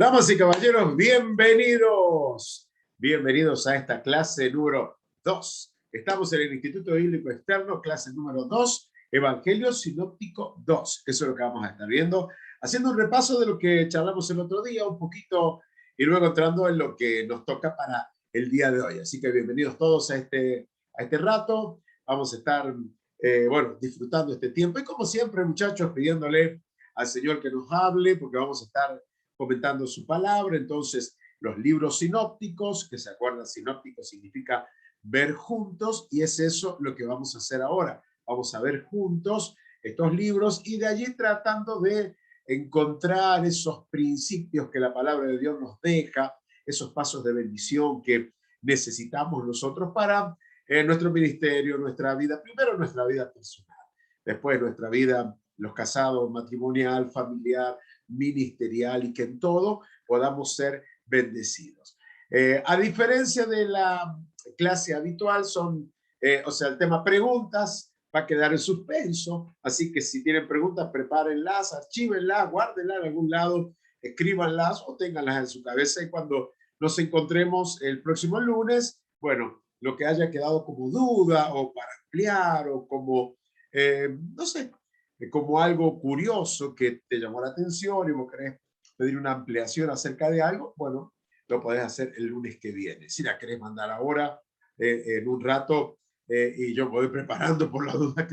Damas y caballeros, bienvenidos. Bienvenidos a esta clase número 2. Estamos en el Instituto Bíblico Externo, clase número 2, Evangelio Sinóptico 2. Eso es lo que vamos a estar viendo, haciendo un repaso de lo que charlamos el otro día, un poquito, y luego entrando en lo que nos toca para el día de hoy. Así que bienvenidos todos a este rato. Vamos a estar, disfrutando este tiempo. Y como siempre, muchachos, pidiéndole al Señor que nos hable, porque vamos a estar comentando su palabra. Entonces, los libros sinópticos, que se acuerdan, sinóptico significa ver juntos, y es eso lo que vamos a hacer ahora. Vamos a ver juntos estos libros y de allí tratando de encontrar esos principios que la palabra de Dios nos deja, esos pasos de bendición que necesitamos nosotros para nuestro ministerio, nuestra vida, primero nuestra vida personal, después nuestra vida, los casados, matrimonial, familiar, ministerial, y que en todo podamos ser bendecidos. A diferencia de la clase habitual, el tema preguntas va a quedar en suspenso, así que si tienen preguntas, prepárenlas, archívenlas, guárdenlas en algún lado, escríbanlas o ténganlas en su cabeza, y cuando nos encontremos el próximo lunes, bueno, lo que haya quedado como duda o para ampliar o como, no sé, como algo curioso que te llamó la atención y vos querés pedir una ampliación acerca de algo, bueno, lo podés hacer el lunes que viene. Si la querés mandar ahora, en un rato, y yo voy preparando por la duda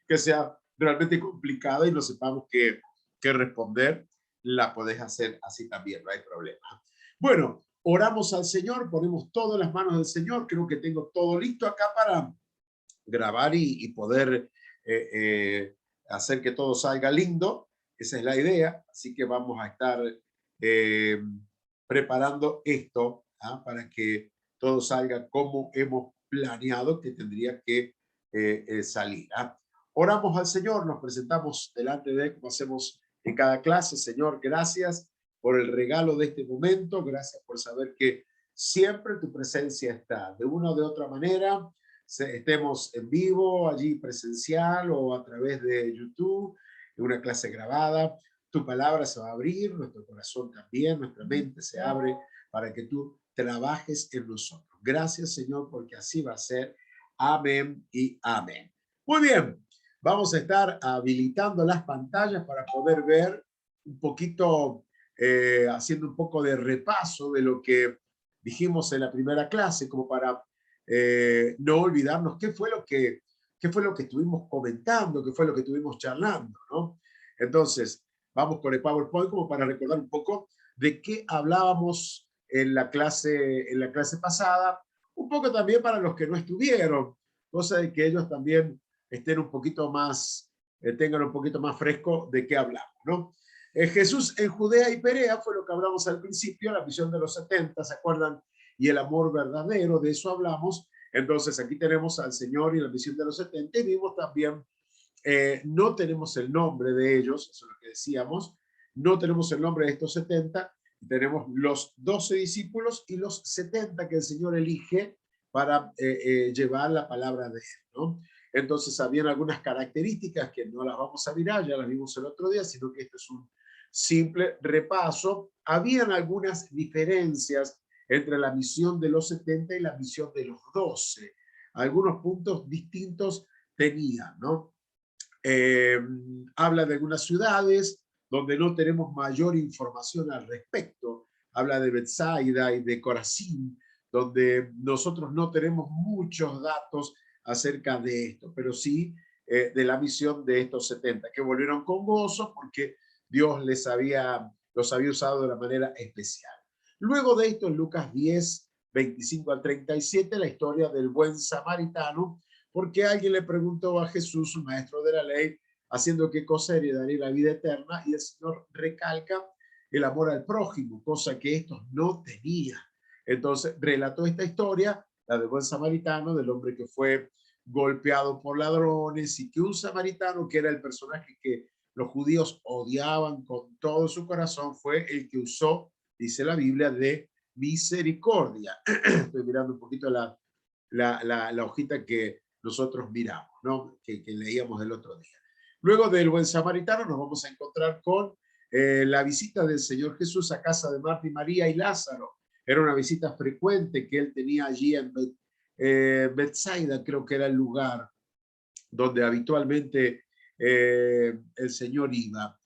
que sea realmente complicada y no sepamos qué responder, la podés hacer así también, no hay problema. Bueno, oramos al Señor, ponemos todas las manos del Señor. Creo que tengo todo listo acá para grabar y poder hacer que todo salga lindo. Esa es la idea. Así que vamos a estar eh, preparando esto para que todo salga como hemos planeado que tendría que salir. Oramos al Señor, nos presentamos delante de él como hacemos en cada clase. Señor, gracias por el regalo de este momento. Gracias por saber que siempre tu presencia está, de una o de otra manera, estemos en vivo, allí presencial o a través de YouTube, en una clase grabada. Tu palabra se va a abrir, nuestro corazón también, nuestra mente se abre para que tú trabajes en nosotros. Gracias, Señor, porque así va a ser. Amén y amén. Muy bien, vamos a estar habilitando las pantallas para poder ver un poquito, haciendo un poco de repaso de lo que dijimos en la primera clase, como para no olvidarnos qué fue lo que estuvimos comentando, qué fue lo que estuvimos charlando, ¿no? Entonces, vamos con el PowerPoint como para recordar un poco de qué hablábamos en la clase pasada, un poco también para los que no estuvieron, cosa de que ellos también estén un poquito más, tengan un poquito más fresco de qué hablamos, ¿no? Jesús en Judea y Perea fue lo que hablamos al principio, la visión de los 70, ¿se acuerdan? Y el amor verdadero, de eso hablamos. Entonces aquí tenemos al Señor y la misión de los 70, y vimos también, no tenemos el nombre de ellos, eso es lo que decíamos, no tenemos el nombre de estos 70, tenemos los 12 discípulos y los 70 que el Señor elige para llevar la palabra de Él, ¿no? Entonces habían algunas características que no las vamos a mirar, ya las vimos el otro día, sino que esto es un simple repaso. Habían algunas diferencias entre la misión de los 70 y la misión de los 12. Algunos puntos distintos tenían, ¿no? Habla de algunas ciudades donde no tenemos mayor información al respecto. Habla de Betsaida y de Corazín, donde nosotros no tenemos muchos datos acerca de esto, pero sí de la misión de estos 70, que volvieron con gozo porque Dios los había usado de una manera especial. Luego de esto, en Lucas 10, 25 al 37, la historia del buen samaritano, porque alguien le preguntó a Jesús, un maestro de la ley, haciendo qué cosa heredaría la vida eterna, y el Señor recalca el amor al prójimo, cosa que estos no tenían. Entonces relató esta historia, la del buen samaritano, del hombre que fue golpeado por ladrones, y que un samaritano, que era el personaje que los judíos odiaban con todo su corazón, fue el que usó, dice la Biblia, de misericordia. Estoy mirando un poquito la hojita que nosotros miramos, ¿no? que leíamos el otro día. Luego del buen samaritano nos vamos a encontrar con La visita del Señor Jesús a casa de Marta y María y Lázaro era una visita frecuente que él tenía allí en Betsaida, creo que era el lugar donde habitualmente el Señor iba,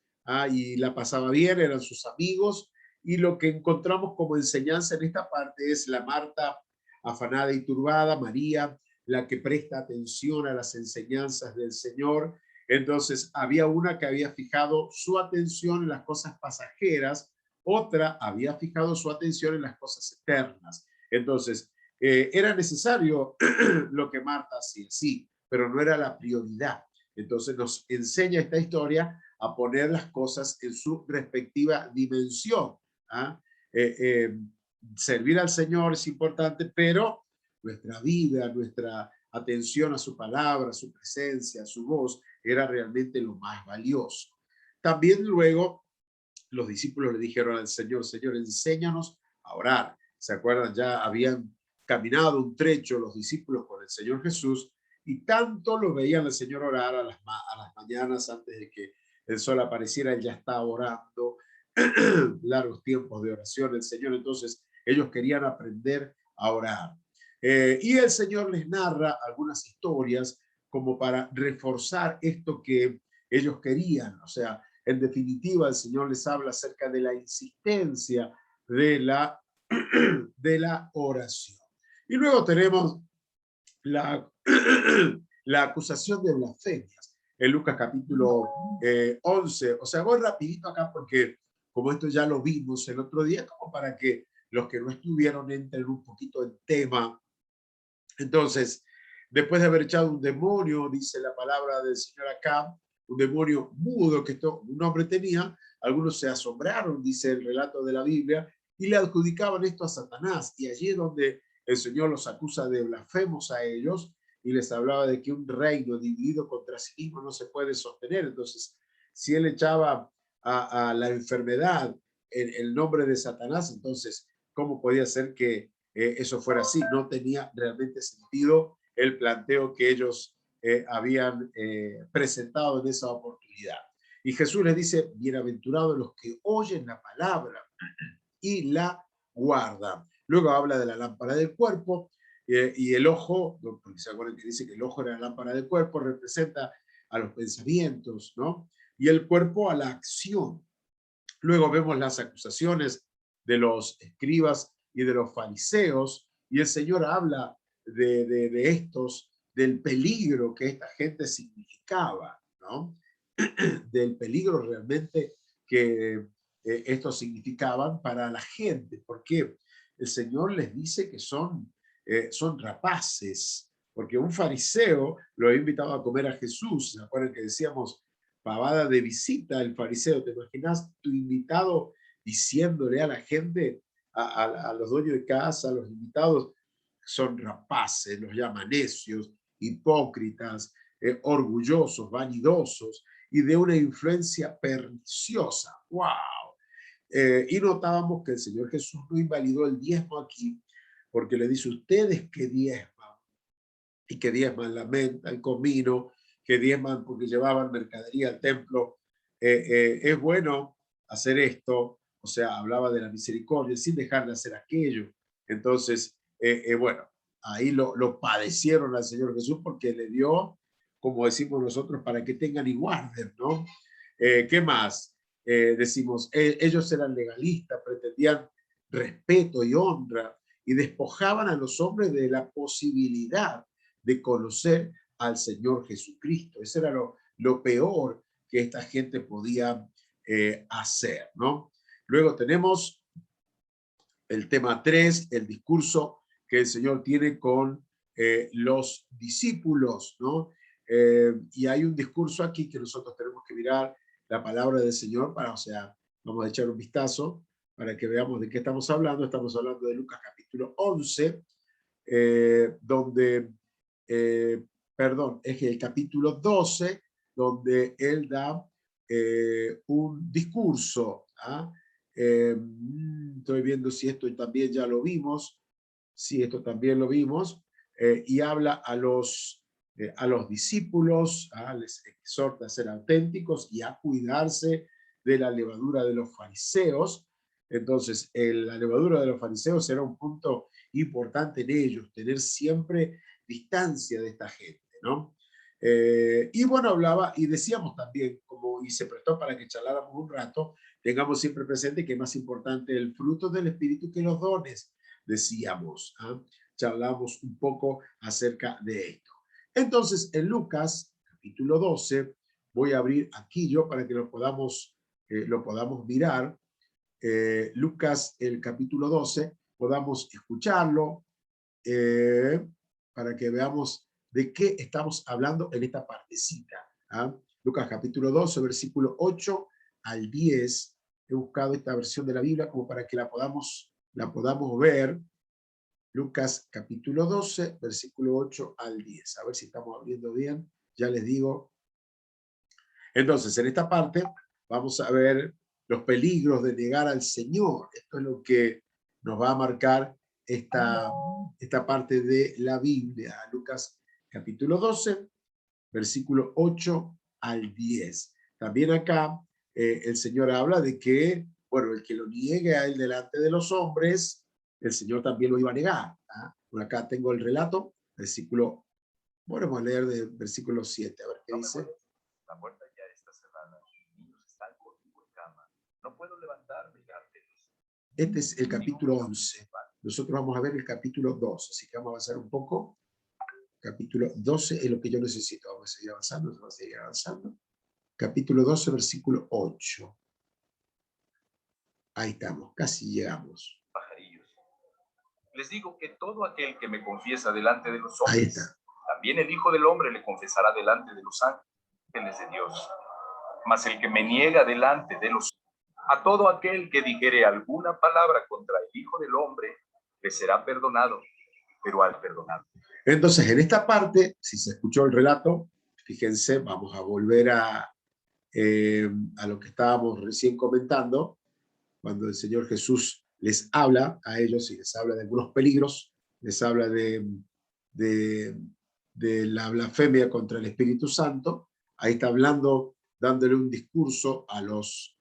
y la pasaba bien, eran sus amigos, y lo que encontramos como enseñanza en esta parte es la Marta afanada y turbada, María, la que presta atención a las enseñanzas del Señor. Entonces había una que había fijado su atención en las cosas pasajeras, otra había fijado su atención en las cosas eternas. Entonces, era necesario lo que Marta hacía, sí, pero no era la prioridad. Entonces nos enseña esta historia a poner las cosas en su respectiva dimensión. ¿Ah? Servir al Señor es importante, pero nuestra vida, nuestra atención a su palabra, a su presencia, a su voz, era realmente lo más valioso. También luego los discípulos le dijeron al Señor, Señor, enséñanos a orar. ¿Se acuerdan? Ya habían caminado un trecho los discípulos con el Señor Jesús y tanto lo veían al Señor orar a las mañanas antes de que el sol apareciera, él ya estaba orando, largos tiempos de oración el Señor. Entonces ellos querían aprender a orar. Y el Señor les narra algunas historias como para reforzar esto que ellos querían. O sea, en definitiva, el Señor les habla acerca de la insistencia de la oración. Y luego tenemos la, la acusación de blasfemias en Lucas capítulo 11. O sea, voy rapidito acá porque como esto ya lo vimos el otro día, como para que los que no estuvieron entren un poquito en tema. Entonces, después de haber echado un demonio, dice la palabra del Señor acá, un demonio mudo que un hombre tenía, algunos se asombraron, dice el relato de la Biblia, y le adjudicaban esto a Satanás. Y allí es donde el Señor los acusa de blasfemos a ellos y les hablaba de que un reino dividido contra sí mismo no se puede sostener. Entonces, si él echaba a la enfermedad en el nombre de Satanás, entonces, ¿cómo podía ser que eso fuera así? No tenía realmente sentido el planteo que ellos habían presentado en esa oportunidad. Y Jesús les dice, bienaventurados los que oyen la palabra y la guardan. Luego habla de la lámpara del cuerpo y el ojo, porque se acuerdan que dice que el ojo era la lámpara del cuerpo, representa a los pensamientos, ¿no? Y el cuerpo a la acción. Luego vemos las acusaciones de los escribas y de los fariseos, y el Señor habla de estos, del peligro que esta gente significaba, ¿no? Del peligro realmente que estos significaban para la gente, porque el Señor les dice que son rapaces, porque un fariseo lo había invitado a comer a Jesús. ¿Se acuerdan que decíamos pavada de visita el fariseo? ¿Te imaginas tu invitado diciéndole a la gente, a los dueños de casa, a los invitados, son rapaces, los llama necios, hipócritas, orgullosos, vanidosos y de una influencia perniciosa? ¡Wow! Y notábamos que el Señor Jesús no invalidó el diezmo aquí, porque le dice, ustedes que diezman, y que diezman la menta, el comino, que diezman porque llevaban mercadería al templo, es bueno hacer esto. O sea, hablaba de la misericordia sin dejar de hacer aquello. Entonces, bueno, ahí lo padecieron al Señor Jesús porque le dio, como decimos nosotros, para que tengan y guarden, ¿no? ¿Qué más? Decimos, ellos eran legalistas, pretendían respeto y honra y despojaban a los hombres de la posibilidad de conocer al Señor Jesucristo. Eso era lo peor que esta gente podía hacer, ¿no? Luego tenemos el tema 3, el discurso que el Señor tiene con los discípulos, ¿no? Y hay un discurso aquí que nosotros tenemos que mirar la palabra del Señor para, o sea, vamos a echar un vistazo para que veamos de qué estamos hablando. Estamos hablando de Lucas capítulo 11, donde, perdón, es el capítulo 12, donde él da un discurso. Estoy viendo si esto también ya lo vimos. Sí, esto también lo vimos. Y habla a los discípulos, les exhorta a ser auténticos y a cuidarse de la levadura de los fariseos. Entonces, la levadura de los fariseos era un punto importante en ellos, tener siempre distancia de esta gente, ¿no? Y bueno, hablaba, y decíamos también, y se prestó para que charláramos un rato, tengamos siempre presente que es más importante el fruto del Espíritu que los dones, decíamos. Charlamos un poco acerca de esto. Entonces, en Lucas, capítulo 12, voy a abrir aquí yo para que lo podamos mirar. Lucas, el capítulo 12, podamos escucharlo para que veamos de qué estamos hablando en esta partecita. Lucas capítulo 12, versículo 8 al 10. He buscado esta versión de la Biblia como para que la podamos ver. Lucas capítulo 12, versículo 8 al 10. A ver si estamos abriendo bien. Ya les digo. Entonces, en esta parte vamos a ver los peligros de negar al Señor. Esto es lo que nos va a marcar esta parte de la Biblia. Lucas capítulo 12, versículo 8 al 10. También acá el Señor habla de que, bueno, el que lo niegue a él delante de los hombres, el Señor también lo iba a negar. Por acá tengo el relato, versículo, bueno, vamos a leer de versículo 7, a ver qué dice. La puerta ya está cerrada, los niños están conmigo en cama. No puedo levantarme y dártelos. Este es el capítulo 11. Nosotros vamos a ver el capítulo 12, así que vamos a avanzar un poco. Capítulo 12 es lo que yo necesito. Vamos a seguir avanzando, vamos a seguir avanzando. Capítulo 12, versículo 8. Ahí estamos, casi llegamos. Pajarillos. Les digo que todo aquel que me confiesa delante de los hombres, ahí está. También el Hijo del Hombre le confesará delante de los ángeles de Dios. Mas el que me niega delante de los a todo aquel que dijere alguna palabra contra el Hijo del Hombre, le será perdonado, pero al perdonado. Entonces, en esta parte, si se escuchó el relato, fíjense, vamos a volver a lo que estábamos recién comentando, cuando el Señor Jesús les habla a ellos y les habla de algunos peligros, les habla de la blasfemia contra el Espíritu Santo. Ahí está hablando, dándole un discurso a los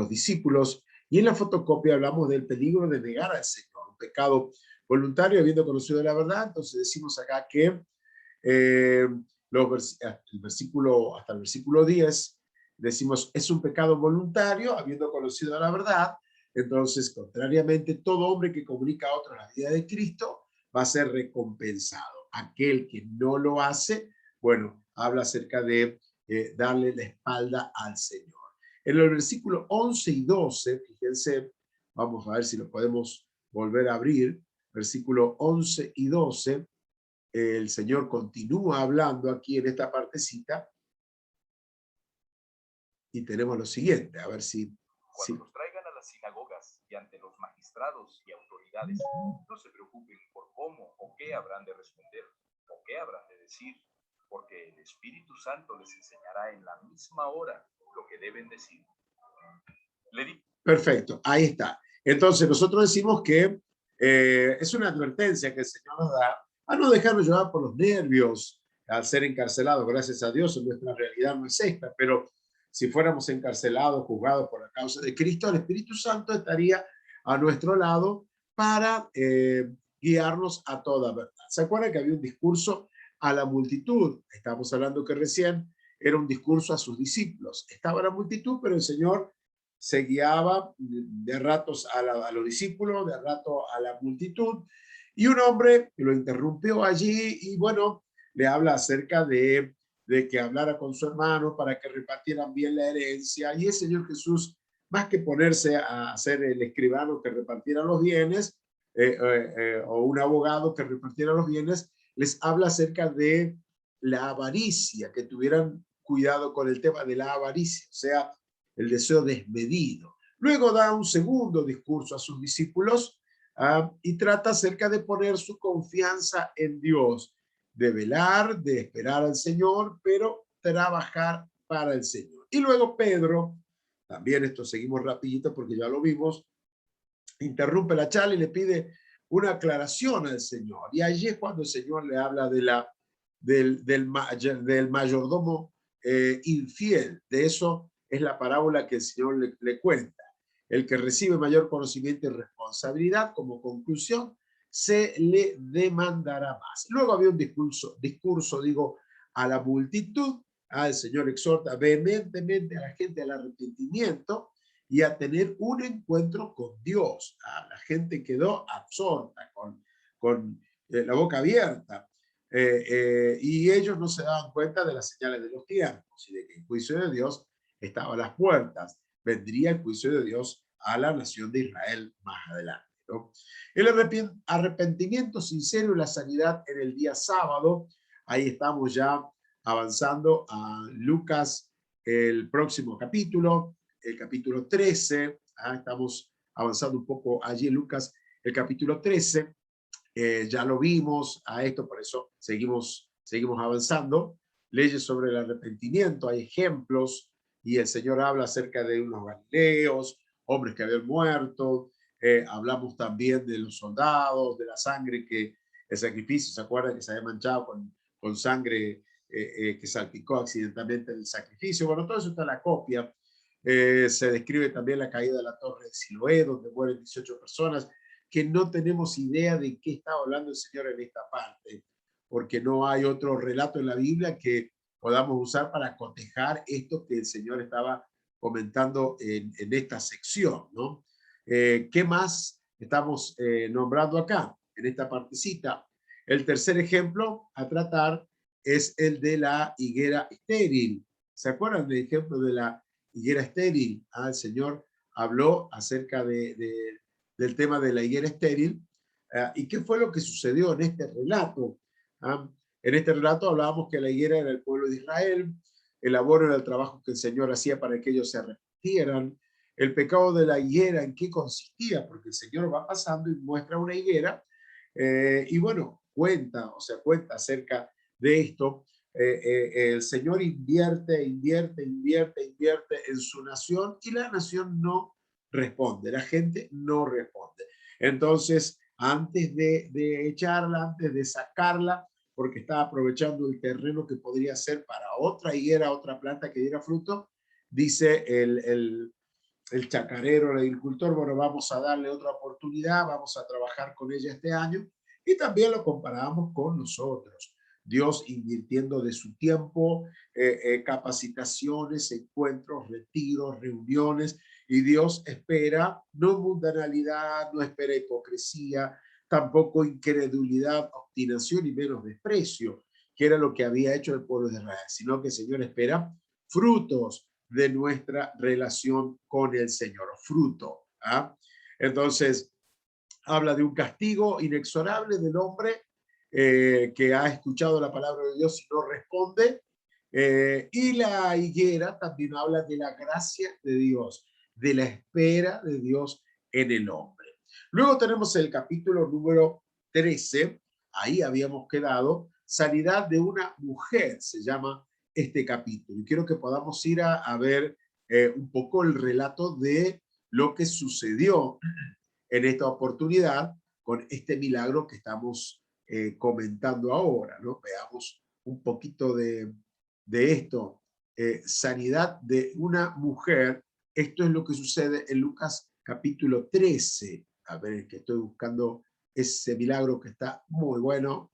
discípulos, y en la fotocopia hablamos del peligro de negar al Señor, un pecado voluntario habiendo conocido la verdad. Entonces decimos acá que hasta el versículo 10 decimos es un pecado voluntario habiendo conocido la verdad. Entonces, contrariamente, todo hombre que comunica a otros la vida de Cristo va a ser recompensado. Aquel que no lo hace, bueno, habla acerca de darle la espalda al Señor. En el versículo 11 y 12, fíjense, vamos a ver si lo podemos volver a abrir, versículo 11 y 12, el Señor continúa hablando aquí en esta partecita, y tenemos lo siguiente, a ver si... Cuando los traigan a las sinagogas y ante los magistrados y autoridades, no se preocupen por cómo o qué habrán de responder o qué habrán de decir, porque el Espíritu Santo les enseñará en la misma hora lo que deben decir. Perfecto, ahí está. Entonces nosotros decimos que es una advertencia que el Señor nos da a no dejarnos llevar por los nervios al ser encarcelados. Gracias a Dios, nuestra realidad no es esta, pero si fuéramos encarcelados, juzgados por la causa de Cristo, el Espíritu Santo estaría a nuestro lado para guiarnos a toda verdad. ¿Se acuerdan que había un discurso a la multitud? Estábamos hablando que recién era un discurso a sus discípulos. Estaba la multitud, pero el Señor se guiaba de ratos a los discípulos, de rato a la multitud, y un hombre lo interrumpió allí y bueno, le habla acerca de que hablara con su hermano para que repartieran bien la herencia, y el Señor Jesús, más que ponerse a ser el escribano que repartiera los bienes, o un abogado que repartiera los bienes, les habla acerca de la avaricia, que tuvieran cuidado con el tema de la avaricia, o sea, el deseo desmedido. Luego da un segundo discurso a sus discípulos y trata acerca de poner su confianza en Dios, de velar, de esperar al Señor, pero trabajar para el Señor. Y luego Pedro, también esto seguimos rapidito porque ya lo vimos, interrumpe la charla y le pide una aclaración al Señor. Y allí es cuando el Señor le habla del mayordomo infiel. De eso es la parábola que el Señor le cuenta. El que recibe mayor conocimiento y responsabilidad, como conclusión, se le demandará más. Luego había un discurso a la multitud. El Señor exhorta vehementemente a la gente al arrepentimiento y a tener un encuentro con Dios. La gente quedó absorta, con la boca abierta, y ellos no se daban cuenta de las señales de los tiempos y de que el juicio de Dios estaba a las puertas. Vendría el juicio de Dios a la nación de Israel más adelante, ¿no? El arrepentimiento sincero y la sanidad en el día sábado. Ahí estamos ya avanzando a Lucas, el próximo capítulo, el capítulo 13. Estamos avanzando un poco allí en Lucas, el capítulo 13. Ya lo vimos a esto, por eso seguimos avanzando. Leyes sobre el arrepentimiento, hay ejemplos, y el Señor habla acerca de unos galileos, hombres que habían muerto. Hablamos también de los soldados, de la sangre que el sacrificio, ¿se acuerdan que se había manchado con sangre que salpicó accidentalmente el sacrificio? Bueno, todo eso está en la copia. Se describe también la caída de la torre de Siloé, donde mueren 18 personas, que no tenemos idea de qué estaba hablando el Señor en esta parte, porque no hay otro relato en la Biblia que podamos usar para cotejar esto que el Señor estaba comentando en esta sección, ¿no? ¿Qué más estamos nombrando acá, en esta partecita? El tercer ejemplo a tratar es el de la higuera estéril. ¿Se acuerdan del ejemplo de la higuera estéril? El Señor habló acerca del tema de la higuera estéril. ¿Y qué fue lo que sucedió en este relato? En este relato hablábamos que la higuera era el pueblo de Israel, el labor era el trabajo que el Señor hacía para que ellos se arrepintieran. El pecado de la higuera, ¿en qué consistía? Porque el Señor va pasando y muestra una higuera, y bueno, cuenta acerca de esto. El Señor invierte en su nación, y la nación no responde, la gente no responde. Entonces, antes de echarla, antes de sacarla, porque estaba aprovechando el terreno que podría ser para otra higuera, otra planta que diera fruto, dice el chacarero, el agricultor, bueno, vamos a darle otra oportunidad, vamos a trabajar con ella este año. Y también lo comparamos con nosotros. Dios invirtiendo de su tiempo, capacitaciones, encuentros, retiros, reuniones, y Dios espera no mundanalidad, no espera hipocresía, tampoco incredulidad, obstinación y menos desprecio, que era lo que había hecho el pueblo de Israel, sino que el Señor espera frutos de nuestra relación con el Señor, fruto. Entonces, habla de un castigo inexorable del hombre que ha escuchado la palabra de Dios y no responde. Y la higuera también habla de la gracia de Dios, de la espera de Dios en el hombre. Luego tenemos el capítulo número 13, ahí habíamos quedado, sanidad de una mujer, se llama este capítulo. Y quiero que podamos ir a ver un poco el relato de lo que sucedió en esta oportunidad con este milagro que estamos comentando ahora, ¿no? Veamos un poquito de esto. Sanidad de una mujer. Esto es lo que sucede en Lucas capítulo 13. A ver, que estoy buscando ese milagro que está muy bueno.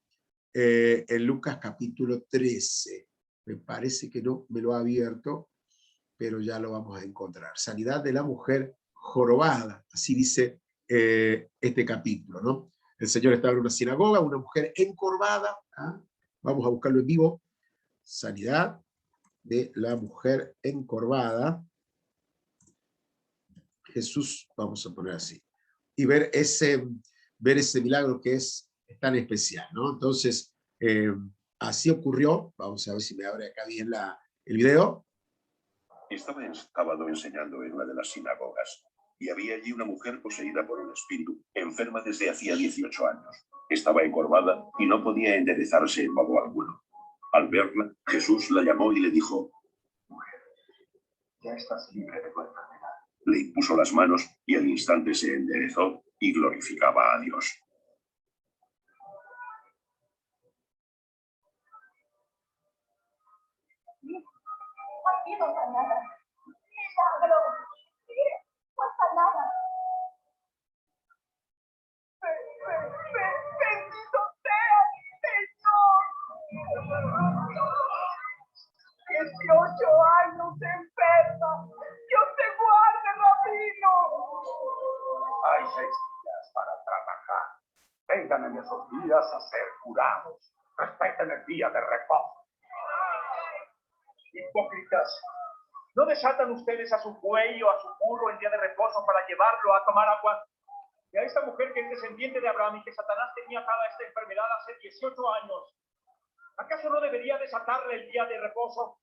En Lucas capítulo 13. Me parece que no me lo ha abierto, pero ya lo vamos a encontrar. Sanidad de la mujer jorobada, así dice este capítulo, ¿no? El Señor estaba en una sinagoga, una mujer encorvada. Vamos a buscarlo en vivo. Sanidad de la mujer encorvada. Jesús, vamos a poner así. Y ver ese milagro que es tan especial, ¿no? Entonces, así ocurrió. Vamos a ver si me abre acá bien el video. Estaba en sábado enseñando en una de las sinagogas, y había allí una mujer poseída por un espíritu, enferma desde hacía 18 años. Estaba encorvada y no podía enderezarse en modo alguno. Al verla, Jesús la llamó y le dijo: «Mujer, ya estás libre de tu enfermedad». Le impuso las manos y al instante se enderezó y glorificaba a Dios. Ha sido sanada. hay 6 días para trabajar. Vengan en esos días a ser curados. Respeten el día de reposo. Hipócritas, ¿no desatan ustedes a su buey o a su burro en día de reposo para llevarlo a tomar agua? Y a esta mujer que es descendiente de Abraham y que Satanás tenía atada esta enfermedad hace 18 años, ¿acaso no debería desatarle el día de reposo?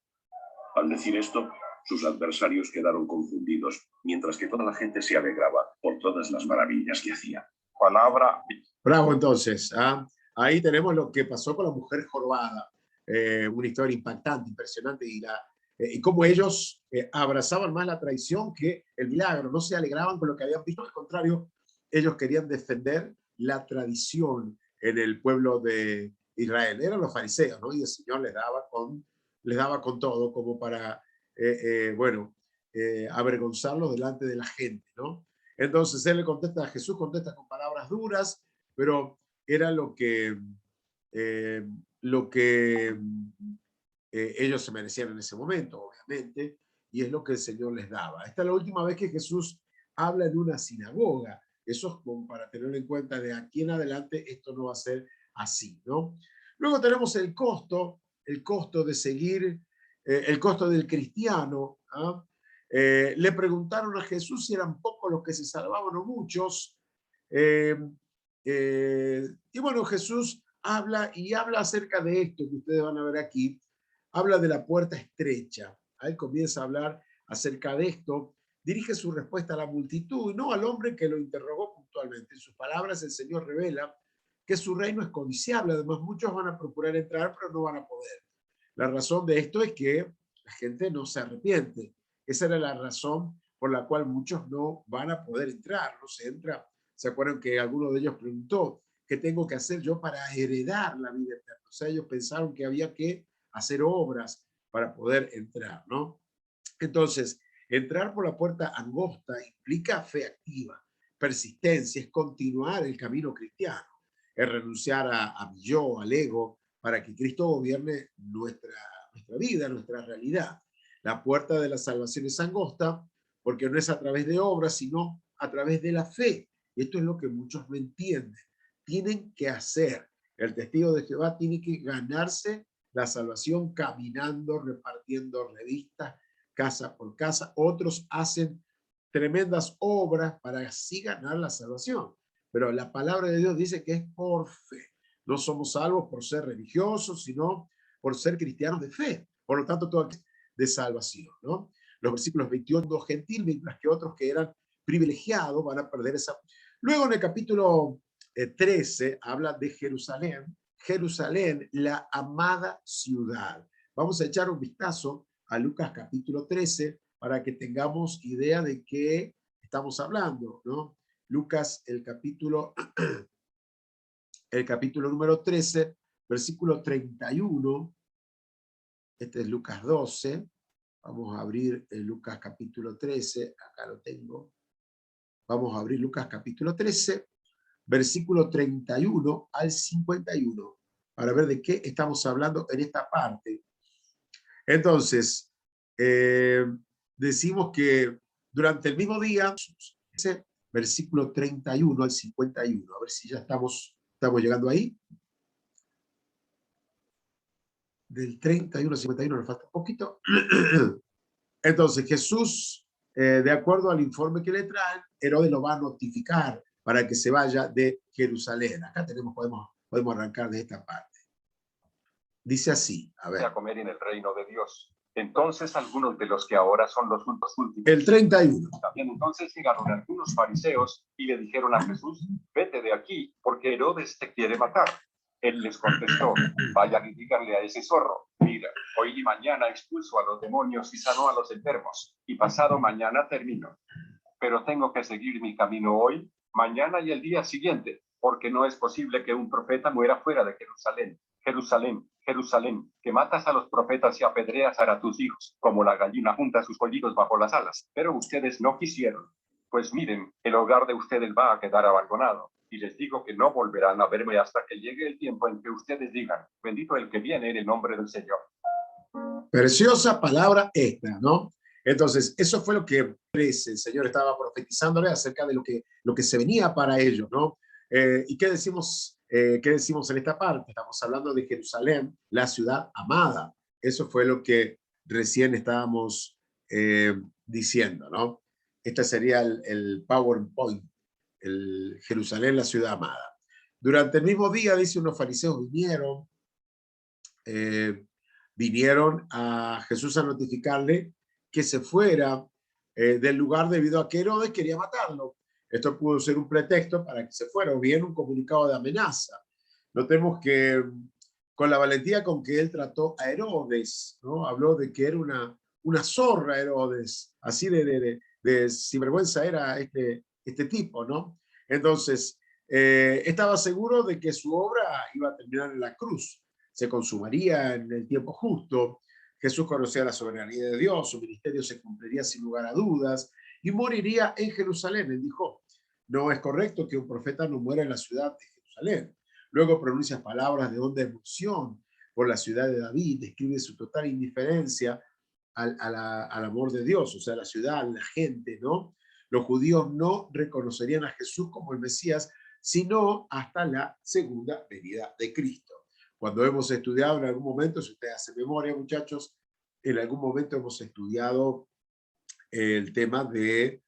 Al decir esto, sus adversarios quedaron confundidos, mientras que toda la gente se alegraba por todas las maravillas que hacía. Palabra. Bravo, entonces. Ahí tenemos lo que pasó con la mujer jorobada. Una historia impactante, impresionante, y cómo ellos abrazaban más la traición que el milagro. No se alegraban con lo que habían visto, al contrario, ellos querían defender la tradición en el pueblo de Israel. Eran los fariseos, ¿no? Y el Señor les daba con todo, como para, avergonzarlos delante de la gente, ¿no? Entonces él le contesta, Jesús contesta con palabras duras, pero era lo que ellos se merecían en ese momento, obviamente, y es lo que el Señor les daba. Esta es la última vez que Jesús habla en una sinagoga. Eso es como para tener en cuenta de aquí en adelante esto no va a ser así, ¿no? Luego tenemos el costo de seguir, el costo del cristiano. ¿Ah? Le preguntaron a Jesús si eran pocos los que se salvaban o muchos. Y bueno, Jesús habla acerca de esto que ustedes van a ver aquí. Habla de la puerta estrecha. Él comienza a hablar acerca de esto. Dirige su respuesta a la multitud, no al hombre que lo interrogó puntualmente. En sus palabras, el Señor revela que su reino es codiciable. Además, muchos van a procurar entrar, pero no van a poder. La razón de esto es que la gente no se arrepiente. Esa era la razón por la cual muchos no van a poder entrar. No se entra. ¿Se acuerdan que alguno de ellos preguntó, ¿qué tengo que hacer yo para heredar la vida eterna? O sea, ellos pensaron que había que hacer obras para poder entrar, ¿no? Entonces, entrar por la puerta angosta implica fe activa, persistencia, es continuar el camino cristiano, es renunciar a mi yo, al ego, para que Cristo gobierne nuestra vida, nuestra realidad. La puerta de la salvación es angosta porque no es a través de obras, sino a través de la fe. Y esto es lo que muchos no entienden. Tienen que hacer. El testigo de Jehová tiene que ganarse la salvación caminando, repartiendo revistas, casa por casa. Otros hacen tremendas obras para así ganar la salvación. Pero la palabra de Dios dice que es por fe. No somos salvos por ser religiosos, sino por ser cristianos de fe. Por lo tanto, todo es de salvación, ¿no? Los versículos 21, gentil, mientras que otros que eran privilegiados van a perder esa. Luego en el capítulo 13 habla de Jerusalén. Jerusalén, la amada ciudad. Vamos a echar un vistazo a Lucas capítulo 13 para que tengamos idea de qué estamos hablando, ¿no? Lucas, el capítulo número 13, versículo 31. Este es Lucas 12. Vamos a abrir el Lucas capítulo 13. Acá lo tengo. Vamos a abrir Lucas capítulo 13, versículo 31 al 51, para ver de qué estamos hablando en esta parte. Entonces, decimos que durante el mismo día, versículo 31 al 51, a ver si ya estamos llegando ahí. Del 31 al 51 nos falta un poquito. Entonces, Jesús, de acuerdo al informe que le traen, Herodes lo va a notificar para que se vaya de Jerusalén. Acá podemos arrancar de esta parte. Dice así, a ver. A comer en el reino de Dios. Entonces algunos de los que ahora son los últimos. El 31. También entonces llegaron algunos fariseos y le dijeron a Jesús, vete de aquí, porque Herodes te quiere matar. Él les contestó, vayan y díganle a ese zorro, mira, hoy y mañana expulso a los demonios y sano a los enfermos, y pasado mañana termino. Pero tengo que seguir mi camino hoy, mañana y el día siguiente, porque no es posible que un profeta muera fuera de Jerusalén. Jerusalén, Jerusalén, que matas a los profetas y apedreas a tus hijos, como la gallina junta sus pollitos bajo las alas. Pero ustedes no quisieron. Pues miren, el hogar de ustedes va a quedar abandonado. Y les digo que no volverán a verme hasta que llegue el tiempo en que ustedes digan, bendito el que viene en el nombre del Señor. Preciosa palabra esta, ¿no? Entonces, eso fue lo que el Señor estaba profetizándole acerca de lo que se venía para ellos, ¿no? ¿Y qué decimos en esta parte? Estamos hablando de Jerusalén, la ciudad amada. Eso fue lo que recién estábamos diciendo, ¿no? Este sería el PowerPoint, el Jerusalén, la ciudad amada. Durante el mismo día, dice, unos fariseos vinieron a Jesús a notificarle que se fuera del lugar debido a que Herodes quería matarlo. Esto pudo ser un pretexto para que se fuera, o bien un comunicado de amenaza. Notemos que con la valentía con que él trató a Herodes, ¿no? Habló de que era una zorra Herodes, así de sinvergüenza era este tipo, ¿no? Entonces, estaba seguro de que su obra iba a terminar en la cruz, se consumaría en el tiempo justo. Jesús conocía la soberanía de Dios, su ministerio se cumpliría sin lugar a dudas y moriría en Jerusalén. Él dijo, no es correcto que un profeta no muera en la ciudad de Jerusalén. Luego pronuncia palabras de honda emoción por la ciudad de David, describe su total indiferencia al amor de Dios, o sea, la ciudad, la gente, ¿no? Los judíos no reconocerían a Jesús como el Mesías, sino hasta la segunda venida de Cristo. Cuando hemos estudiado en algún momento, si ustedes hacen memoria, muchachos, en algún momento hemos estudiado el tema de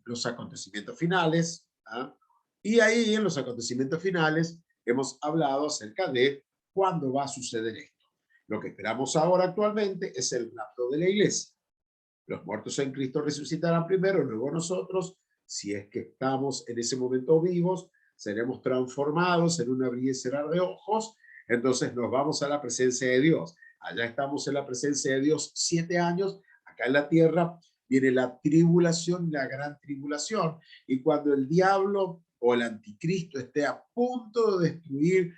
los acontecimientos finales, ¿ah? Y ahí en los acontecimientos finales hemos hablado acerca de cuándo va a suceder esto. Lo que esperamos ahora actualmente es el rapto de la iglesia. Los muertos en Cristo resucitarán primero, luego nosotros, si es que estamos en ese momento vivos, seremos transformados en un abrir y cerrar de ojos, entonces nos vamos a la presencia de Dios. Allá estamos en la presencia de Dios 7 años, acá en la tierra viene la tribulación, la gran tribulación, y cuando el diablo o el anticristo esté a punto de destruir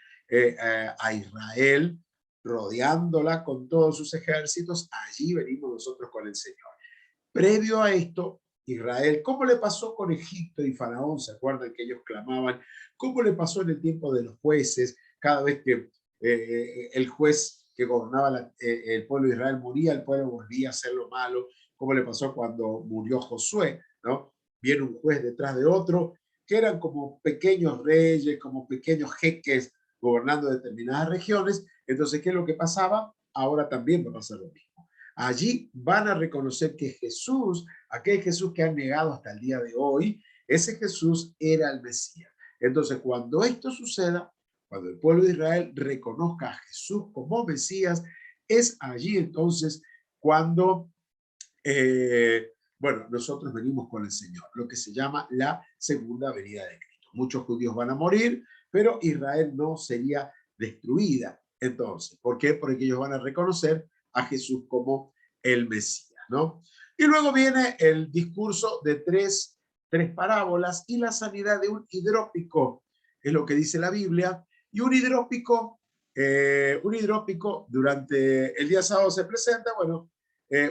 a Israel, rodeándola con todos sus ejércitos, allí venimos nosotros con el Señor. Previo a esto, Israel, ¿cómo le pasó con Egipto y Faraón? ¿Se acuerdan que ellos clamaban? ¿Cómo le pasó en el tiempo de los jueces? Cada vez que el juez que gobernaba el pueblo de Israel moría, el pueblo volvía a hacer lo malo. ¿Cómo le pasó cuando murió Josué? ¿No? Viene un juez detrás de otro, que eran como pequeños reyes, como pequeños jeques gobernando determinadas regiones. Entonces, ¿qué es lo que pasaba? Ahora también va a pasar lo mismo. Allí van a reconocer que Jesús, aquel Jesús que han negado hasta el día de hoy, ese Jesús era el Mesías. Entonces, cuando esto suceda, cuando el pueblo de Israel reconozca a Jesús como Mesías, es allí entonces cuando, bueno, nosotros venimos con el Señor, lo que se llama la segunda venida de Cristo. Muchos judíos van a morir, pero Israel no sería destruida. Entonces, ¿por qué? Porque ellos van a reconocer a Jesús como el Mesías, ¿no? Y luego viene el discurso de tres parábolas y la sanidad de un hidrópico, es lo que dice la Biblia, y un hidrópico durante el día sábado se presenta, bueno,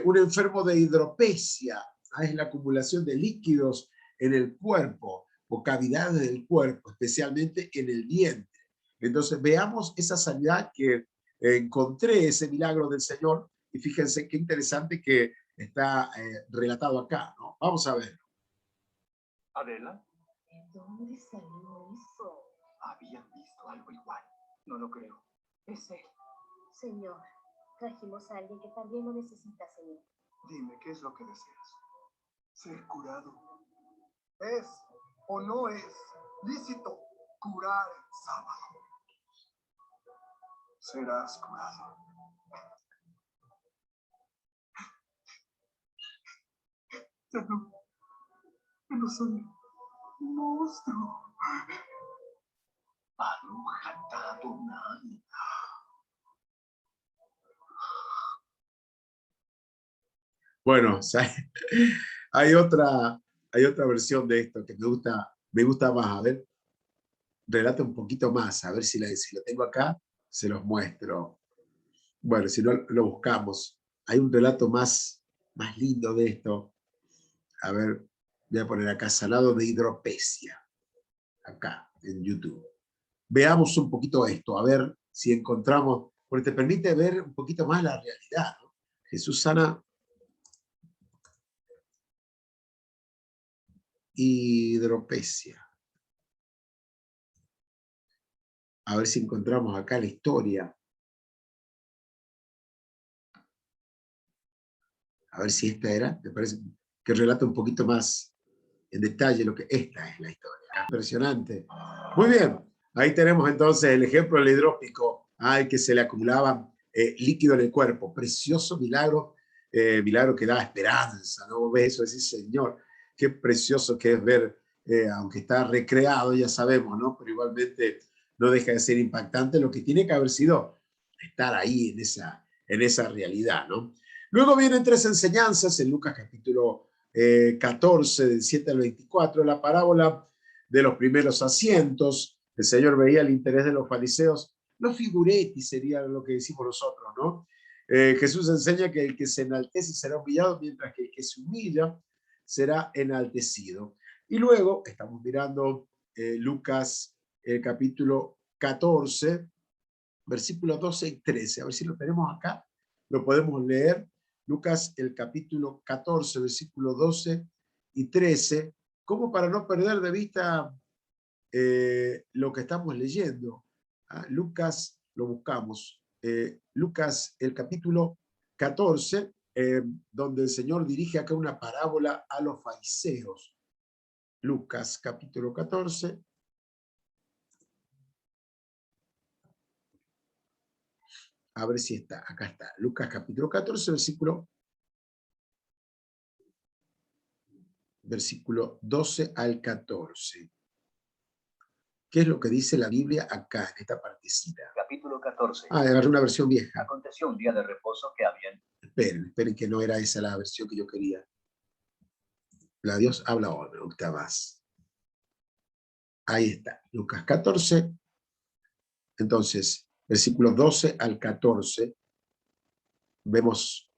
un enfermo de hidropesia, es la acumulación de líquidos en el cuerpo o cavidades del cuerpo, especialmente en el vientre. Entonces veamos esa sanidad que encontré, ese milagro del Señor, y fíjense qué interesante que está relatado acá, ¿no? Vamos a ver. Adela, ¿De dónde salió eso? habían visto algo igual. No lo creo. Es él. Señor, trajimos a alguien que también lo necesita, Señor. Dime, ¿qué es lo que deseas? Ser curado. ¿Es o no es lícito curar el sábado? Serás curado. Ya no soy un monstruo. Baruch atah Adonai. Bueno, o sea, hay otra versión de esto que me gusta más. A ver, relata un poquito más, a ver si lo tengo acá, se los muestro. Bueno, si no, lo buscamos. Hay un relato más lindo de esto. A ver, voy a poner acá, sanado de hidropesia, acá en YouTube. Veamos un poquito esto, a ver si encontramos, porque te permite ver un poquito más la realidad, ¿no? Jesús sana hidropesia. A ver si encontramos acá la historia. A ver si esta era, me parece que relata un poquito más en detalle lo que esta es la historia. Impresionante. Muy bien, ahí tenemos entonces el ejemplo del hidrópico, al que se le acumulaba líquido en el cuerpo. Precioso milagro, milagro que da esperanza, ¿no? Ves eso, decís, Señor, qué precioso que es ver, aunque está recreado, ya sabemos, ¿no? Pero igualmente no deja de ser impactante lo que tiene que haber sido estar ahí en esa realidad, ¿no? Luego vienen 3 enseñanzas en Lucas capítulo 14, del 7 al 24, la parábola de los primeros asientos. El Señor veía el interés de los fariseos, los figuretti sería lo que decimos nosotros, ¿no? Jesús enseña que el que se enaltece será humillado, mientras que el que se humilla será enaltecido. Y luego estamos mirando Lucas capítulo 14, versículos 12 y 13. A ver si lo tenemos acá, lo podemos leer. Lucas, el capítulo 14, versículos 12 y 13, como para no perder de vista lo que estamos leyendo. Lucas, lo buscamos. Lucas, el capítulo 14, donde el Señor dirige acá una parábola a los fariseos. Lucas, capítulo 14. A ver si está, acá está. Lucas, capítulo 14, versículo 12 al 14. ¿Qué es lo que dice la Biblia acá, en esta partecita? Capítulo 14. Agarré una versión vieja. Aconteció un día de reposo que habían... Esperen que no era esa la versión que yo quería. La Dios habla ahora, me gusta más. Ahí está, Lucas 14. Entonces, versículos 12 al 14, vemos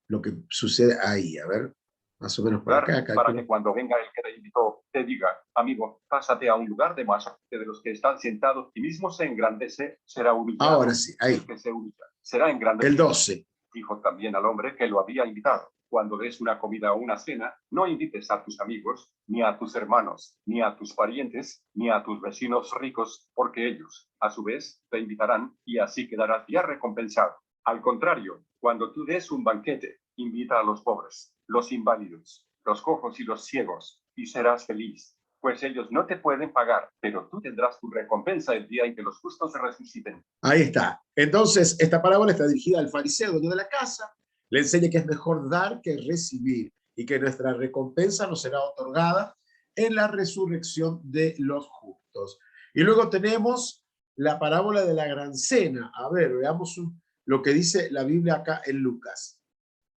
lo que sucede ahí. A ver, más o menos por acá. Para que cuando venga el que te invitó, te diga, amigo, pásate a un lugar de más de los que están sentados y mismo se engrandece, será humillado. Ahora sí, ahí. El que se humilla, será engrandecido. El 12. Dijo también al hombre que lo había invitado. Cuando des una comida o una cena, no invites a tus amigos, ni a tus hermanos, ni a tus parientes, ni a tus vecinos ricos, porque ellos, a su vez, te invitarán y así quedarás ya recompensado. Al contrario, cuando tú des un banquete, invita a los pobres, los inválidos, los cojos y los ciegos, y serás feliz, pues ellos no te pueden pagar, pero tú tendrás tu recompensa el día en que los justos resuciten. Ahí está. Entonces, esta parábola está dirigida al fariseo, dueño de la casa. Le enseña que es mejor dar que recibir y que nuestra recompensa nos será otorgada en la resurrección de los justos. Y luego tenemos la parábola de la gran cena. A ver, veamos lo que dice la Biblia acá en Lucas.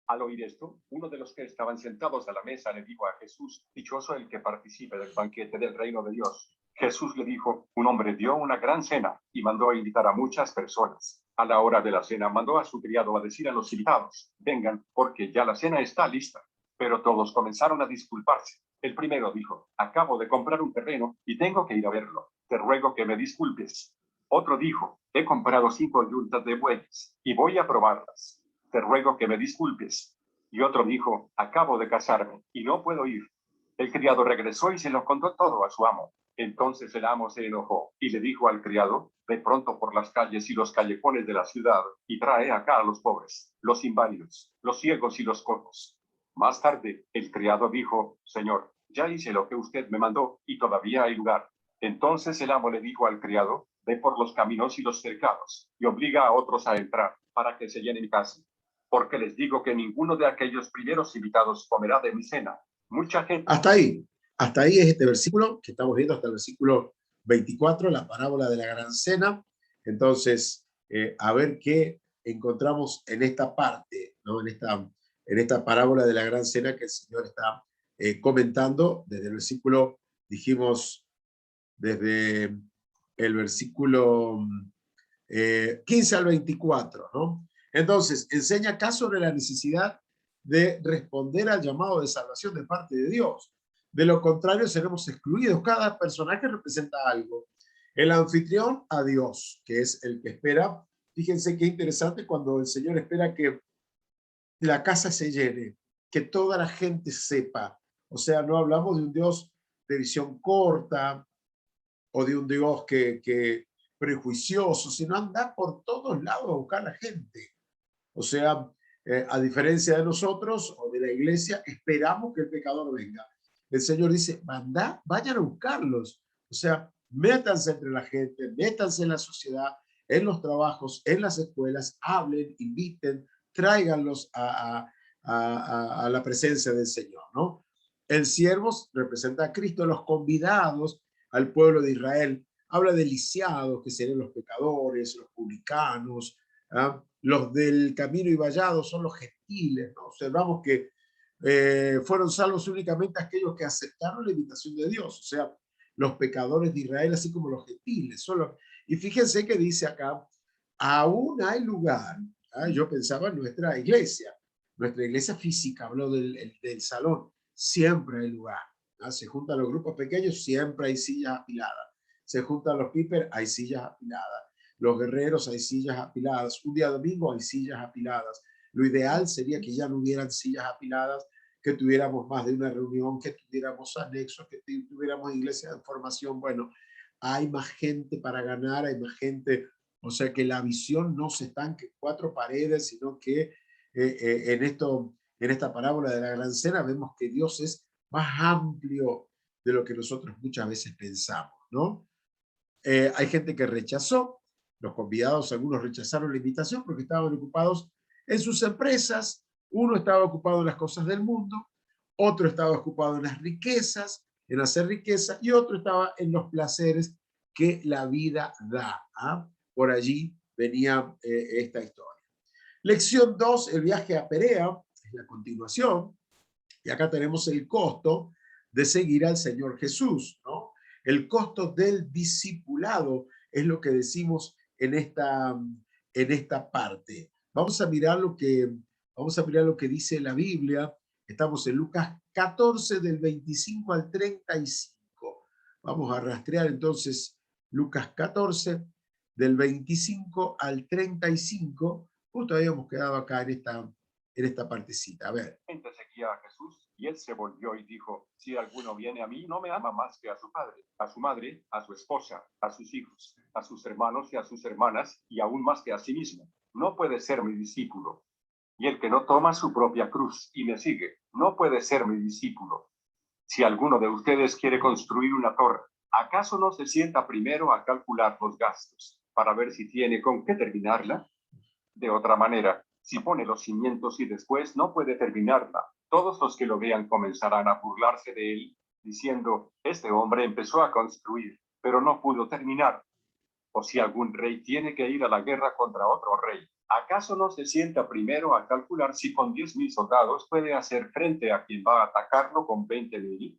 Al oír esto, uno de los que estaban sentados a la mesa le dijo a Jesús, dichoso el que participe del banquete del reino de Dios. Jesús le dijo, un hombre dio una gran cena y mandó a invitar a muchas personas. A la hora de la cena mandó a su criado a decir a los invitados, vengan, porque ya la cena está lista. Pero todos comenzaron a disculparse. El primero dijo, acabo de comprar un terreno y tengo que ir a verlo. Te ruego que me disculpes. Otro dijo, he comprado 5 yuntas de bueyes y voy a probarlas. Te ruego que me disculpes. Y otro dijo, acabo de casarme y no puedo ir. El criado regresó y se lo contó todo a su amo. Entonces el amo se enojó y le dijo al criado, ve pronto por las calles y los callejones de la ciudad y trae acá a los pobres, los inválidos, los ciegos y los cojos. Más tarde, el criado dijo, Señor, ya hice lo que usted me mandó y todavía hay lugar. Entonces el amo le dijo al criado, ve por los caminos y los cercados y obliga a otros a entrar para que se llene mi casa. Porque les digo que ninguno de aquellos primeros invitados comerá de mi cena. Mucha gente... Hasta ahí es este versículo que estamos viendo, hasta el versículo 24, la parábola de la gran cena. Entonces, a ver qué encontramos en esta parte, ¿no? En esta parábola de la gran cena que el Señor está comentando desde el versículo, dijimos, desde el versículo 15 al 24, ¿no? Entonces, enseña acá sobre la necesidad de responder al llamado de salvación de parte de Dios. De lo contrario, seremos excluidos. Cada personaje representa algo. El anfitrión a Dios, que es el que espera. Fíjense qué interesante cuando el Señor espera que la casa se llene, que toda la gente sepa O sea, no hablamos de un Dios de visión corta o de un Dios que prejuicioso, sino anda por todos lados a buscar a la gente. O sea, a diferencia de nosotros o de la iglesia, esperamos que el pecador venga. El Señor dice, vayan a buscarlos. O sea, métanse entre la gente, métanse en la sociedad, en los trabajos, en las escuelas, hablen, inviten, tráiganlos a la presencia del Señor, ¿no? El siervo representa a Cristo, los convidados al pueblo de Israel. Habla de lisiados, que serían los pecadores, los publicanos, ¿ah? Los del camino y vallado son los gentiles, ¿no? Observamos que fueron salvos únicamente aquellos que aceptaron la invitación de Dios, o sea, los pecadores de Israel, así como los gentiles. Y fíjense que dice acá, aún hay lugar, ¿ah? Yo pensaba en nuestra iglesia física, habló del salón, siempre hay lugar, ¿ah? Se juntan los grupos pequeños, siempre hay sillas apiladas, se juntan los pipers, hay sillas apiladas, los guerreros, hay sillas apiladas, un día domingo hay sillas apiladas. Lo ideal sería que ya no hubieran sillas apiladas, que tuviéramos más de una reunión, que tuviéramos anexos, que tuviéramos iglesias de formación. Bueno, hay más gente para ganar, hay más gente, o sea que la visión no se estanque en cuatro paredes, sino que en esta parábola de la gran cena vemos que Dios es más amplio de lo que nosotros muchas veces pensamos, ¿no? Hay gente que rechazó, los convidados, algunos rechazaron la invitación porque estaban ocupados en sus empresas, uno estaba ocupado en las cosas del mundo, otro estaba ocupado en las riquezas, en hacer riqueza, y otro estaba en los placeres que la vida da. ¿Ah? Por allí venía esta historia. Lección 2, el viaje a Perea, es la continuación, y acá tenemos el costo de seguir al Señor Jesús, ¿no? El costo del discipulado es lo que decimos en esta parte. Vamos a mirar lo que dice la Biblia. Estamos en Lucas 14 del 25 al 35. Vamos a rastrear entonces Lucas 14 del 25 al 35. Justo habíamos quedado acá en esta partecita. A ver. Gente seguía a Jesús y él se volvió y dijo, si alguno viene a mí, no me ama más que a su padre, a su madre, a su esposa, a sus hijos, a sus hermanos y a sus hermanas, y aún más que a sí mismo. No puede ser mi discípulo. Y el que no toma su propia cruz y me sigue, no puede ser mi discípulo. Si alguno de ustedes quiere construir una torre, ¿acaso no se sienta primero a calcular los gastos para ver si tiene con qué terminarla? De otra manera, si pone los cimientos y después no puede terminarla, todos los que lo vean comenzarán a burlarse de él, diciendo, este hombre empezó a construir, pero no pudo terminar. O si algún rey tiene que ir a la guerra contra otro rey, ¿acaso no se sienta primero a calcular si con 10,000 soldados puede hacer frente a quien va a atacarlo con 20,000?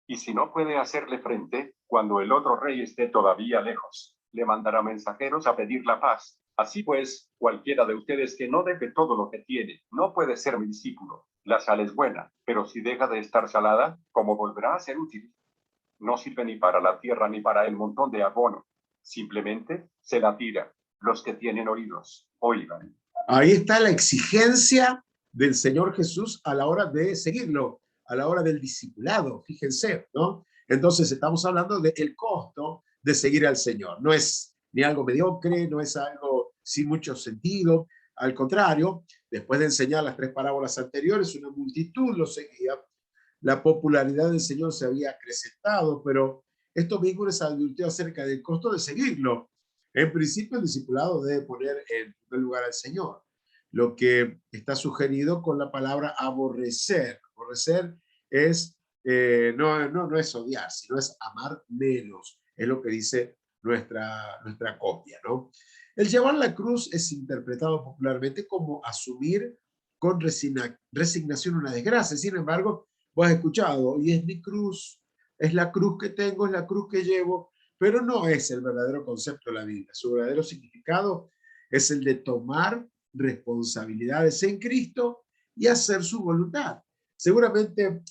Y si no puede hacerle frente, cuando el otro rey esté todavía lejos, le mandará mensajeros a pedir la paz. Así pues, cualquiera de ustedes que no deje todo lo que tiene, no puede ser mi discípulo. La sal es buena, pero si deja de estar salada, ¿cómo volverá a ser útil? No sirve ni para la tierra ni para el montón de abono. Simplemente se la tira. Los que tienen oídos, oigan. Ahí está la exigencia del Señor Jesús a la hora de seguirlo, a la hora del discipulado, fíjense, ¿no? Entonces estamos hablando del costo de seguir al Señor. No es ni algo mediocre, no es algo sin mucho sentido. Al contrario, después de enseñar las 3 parábolas anteriores, una multitud lo seguía. La popularidad del Señor se había acrecentado, pero esto mismo les advirtió acerca del costo de seguirlo. En principio, el discipulado debe poner en primer lugar al Señor. Lo que está sugerido con la palabra aborrecer. Aborrecer es, no es odiar, sino es amar menos. Es lo que dice nuestra copia, ¿no? El llevar la cruz es interpretado popularmente como asumir con resignación una desgracia. Sin embargo, vos has escuchado, y es mi cruz, es la cruz que tengo, es la cruz que llevo, pero no es el verdadero concepto de la Biblia. Su verdadero significado es el de tomar responsabilidades en Cristo y hacer su voluntad. Seguramente,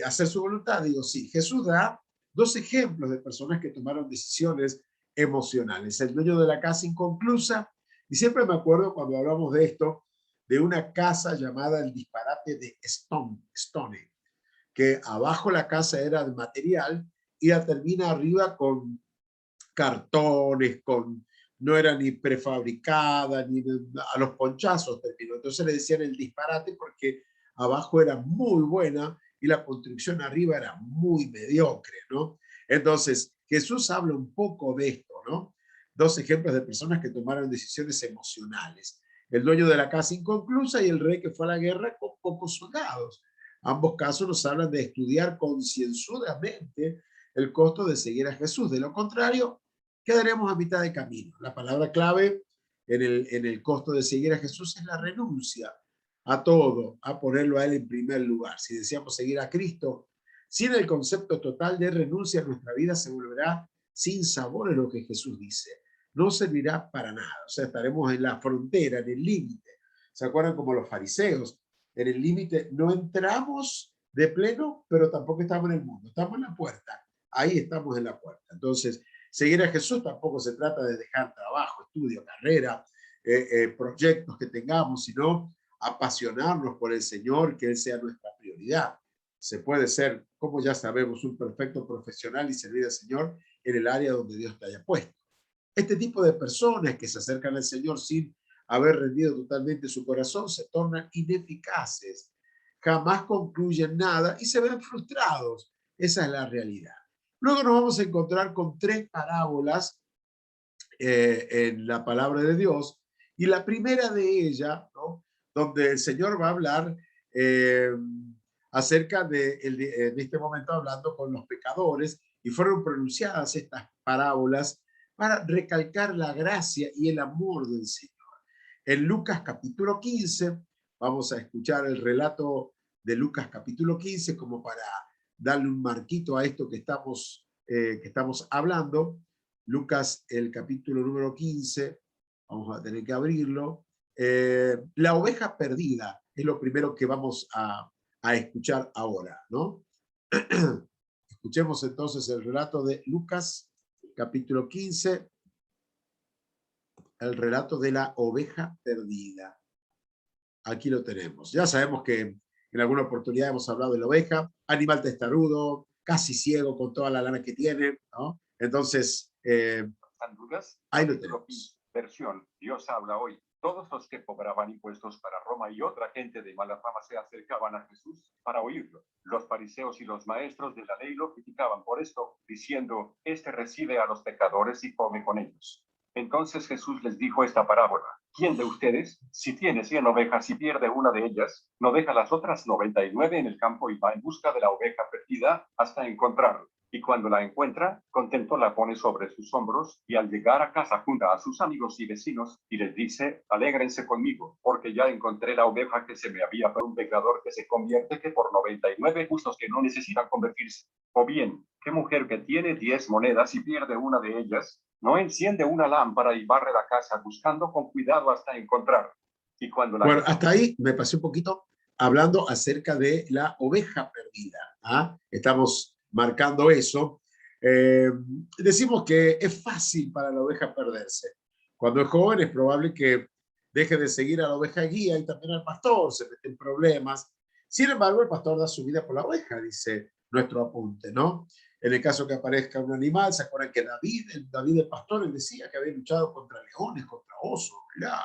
hacer su voluntad, digo, sí, Jesús da 2 ejemplos de personas que tomaron decisiones emocionales. El dueño de la casa inconclusa, y siempre me acuerdo cuando hablamos de esto, de una casa llamada El Disparate de Stone. que abajo la casa era de material y la termina arriba con cartones, no era ni prefabricada, ni a los ponchazos terminó. Entonces le decían el disparate porque abajo era muy buena y la construcción arriba era muy mediocre, ¿no? Entonces, Jesús habla un poco de esto, ¿no? Dos ejemplos de personas que tomaron decisiones emocionales. El dueño de la casa inconclusa y el rey que fue a la guerra con pocos soldados. Ambos casos nos hablan de estudiar concienzudamente el costo de seguir a Jesús. De lo contrario, quedaremos a mitad de camino. La palabra clave en el costo de seguir a Jesús es la renuncia a todo, a ponerlo a Él en primer lugar. Si deseamos seguir a Cristo, sin el concepto total de renuncia, nuestra vida se volverá sin sabor en lo que Jesús dice. No servirá para nada. O sea, estaremos en la frontera, en el límite. ¿Se acuerdan como los fariseos? En el límite no entramos de pleno, pero tampoco estamos en el mundo. Estamos en la puerta. Ahí estamos en la puerta. Entonces, seguir a Jesús tampoco se trata de dejar trabajo, estudio, carrera, proyectos que tengamos, sino apasionarnos por el Señor, que Él sea nuestra prioridad. Se puede ser, como ya sabemos, un perfecto profesional y servir al Señor en el área donde Dios te haya puesto. Este tipo de personas que se acercan al Señor sin haber rendido totalmente su corazón se tornan ineficaces, jamás concluyen nada y se ven frustrados. Esa es la realidad. Luego nos vamos a encontrar con 3 parábolas en la palabra de Dios, y la primera de ellas, ¿no?, donde el Señor va a hablar acerca en este momento hablando con los pecadores, y fueron pronunciadas estas parábolas para recalcar la gracia y el amor del Señor. En Lucas capítulo 15, vamos a escuchar el relato de Lucas capítulo 15 como para darle un marquito a esto que estamos hablando. Lucas, el capítulo número 15, vamos a tener que abrirlo. La oveja perdida es lo primero que vamos a escuchar ahora, ¿no? Escuchemos entonces el relato de Lucas, capítulo 15, el relato de la oveja perdida. Aquí lo tenemos. Ya sabemos que en alguna oportunidad hemos hablado de la oveja, animal testarudo, casi ciego con toda la lana que tiene, ¿no? Entonces, San Lucas, ahí lo tenemos. Versión, Dios habla hoy. Todos los que cobraban impuestos para Roma y otra gente de mala fama se acercaban a Jesús para oírlo. Los fariseos y los maestros de la ley lo criticaban por esto, diciendo, este recibe a los pecadores y come con ellos. Entonces Jesús les dijo esta parábola. ¿Quién de ustedes, si tiene 100 ovejas y pierde una de ellas, no deja las otras 99 en el campo y va en busca de la oveja perdida hasta encontrarla? Y cuando la encuentra, contento la pone sobre sus hombros y al llegar a casa junta a sus amigos y vecinos y les dice, alégrense conmigo, porque ya encontré la oveja que se me había perdido. Un pecador que se convierte que por 99 justos que no necesitan convertirse. O bien, ¿qué mujer que tiene 10 monedas y pierde una de ellas, no enciende una lámpara y barre la casa buscando con cuidado hasta encontrar? Y cuando la... Bueno, hasta ahí me pasé un poquito hablando acerca de la oveja perdida. ¿Ah? Estamos marcando eso. Decimos que es fácil para la oveja perderse. Cuando es joven es probable que deje de seguir a la oveja guía y también al pastor, se mete en problemas. Sin embargo, el pastor da su vida por la oveja, dice nuestro apunte, ¿no? En el caso que aparezca un animal, ¿se acuerdan que David el pastor, él decía que había luchado contra leones, contra osos, ¿verdad?,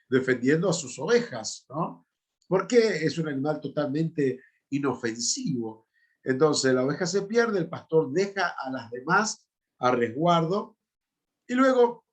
defendiendo a sus ovejas, ¿no? Porque es un animal totalmente inofensivo. Entonces la oveja se pierde, el pastor deja a las demás a resguardo y luego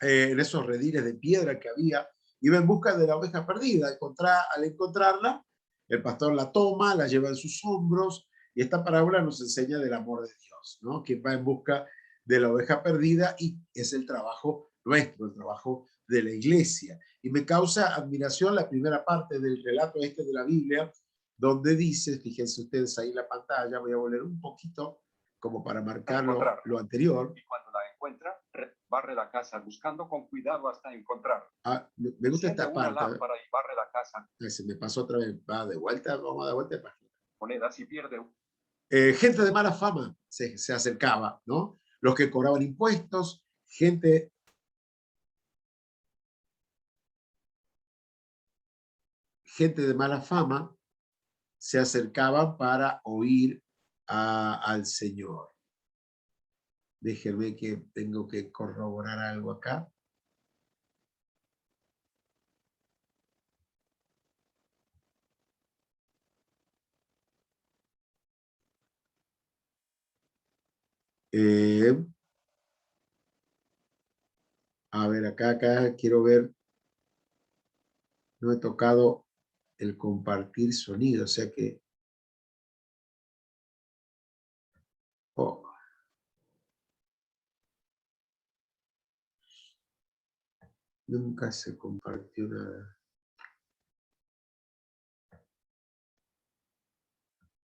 en esos rediles de piedra que había, iba en busca de la oveja perdida. Al encontrarla, el pastor la toma, la lleva en sus hombros y esta parábola nos enseña del amor de Dios, ¿no?, que va en busca de la oveja perdida y es el trabajo nuestro, el trabajo de la iglesia. Y me causa admiración la primera parte del relato este de la Biblia, donde dice, fíjense ustedes ahí en la pantalla, voy a volver un poquito como para marcar lo anterior. Y cuando la encuentra, barre la casa buscando con cuidado hasta encontrar. Me gusta esta parte. Lámpara y barre la casa. Se me pasó otra vez. Va de vuelta, vamos de vuelta de página. Monedas y pierde. Gente de mala fama se acercaba, ¿no? Los que cobraban impuestos, gente de mala fama se acercaban para oír al Señor. Déjenme que tengo que corroborar algo acá. A ver, acá quiero ver. No he tocado el compartir sonido, o sea que... Oh. Nunca se compartió nada.